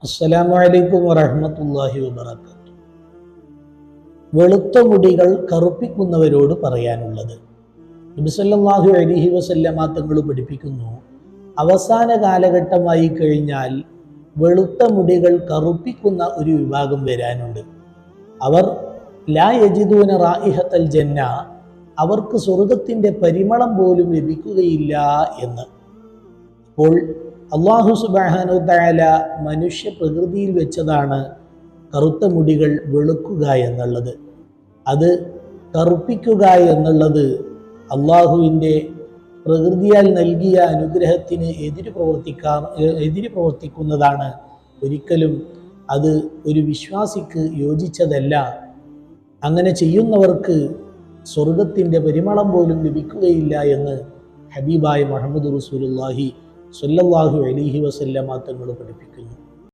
അസ്സലാമു അലൈക്കും വറഹ്മത്തുള്ളാഹി വബറകാതുഹു. വെളുത്ത മുടികൾ കറുപ്പിക്കുന്നവരോട് പറയാനുള്ളത്, നബി സല്ലല്ലാഹു അലൈഹി വസല്ലമ തങ്ങൾ പഠിപ്പിക്കുന്നു, അവസാന കാലഘട്ടമായി കഴിഞ്ഞാൽ വെളുത്ത മുടികൾ കറുപ്പിക്കുന്ന ഒരു വിഭാഗം വരാനുണ്ട്. അവർ ലാ യജിദൂന റായിഹത്തൽ ജന്ന, അവർക്ക് സ്വർഗത്തിൻ്റെ പരിമളം പോലും ലഭിക്കുകയില്ല എന്ന്. അപ്പോൾ അല്ലാഹു സുബ്ഹാനഹു വ തആല മനുഷ്യ പ്രകൃതിയിൽ വെച്ചതാണ് കറുത്ത മുടികൾ വെളുക്കുക എന്നുള്ളത്. അത് കറുപ്പിക്കുക എന്നുള്ളത് അള്ളാഹുവിൻ്റെ പ്രകൃതിയാൽ നൽകിയ അനുഗ്രഹത്തിന് എതിര് പ്രവർത്തിക്കുന്നതാണ്. ഒരിക്കലും അത് ഒരു വിശ്വാസിക്ക് യോജിച്ചതല്ല. അങ്ങനെ ചെയ്യുന്നവർക്ക് സ്വർഗത്തിൻ്റെ പരിമളം പോലും ലഭിക്കുകയില്ല എന്ന് ഹബീബായ മുഹമ്മദ് റസൂലുള്ളാഹി സ്വല്ലല്ലാഹു അലൈഹി വസല്ലമ തങ്ങൾ പഠിപ്പിക്കുന്നു.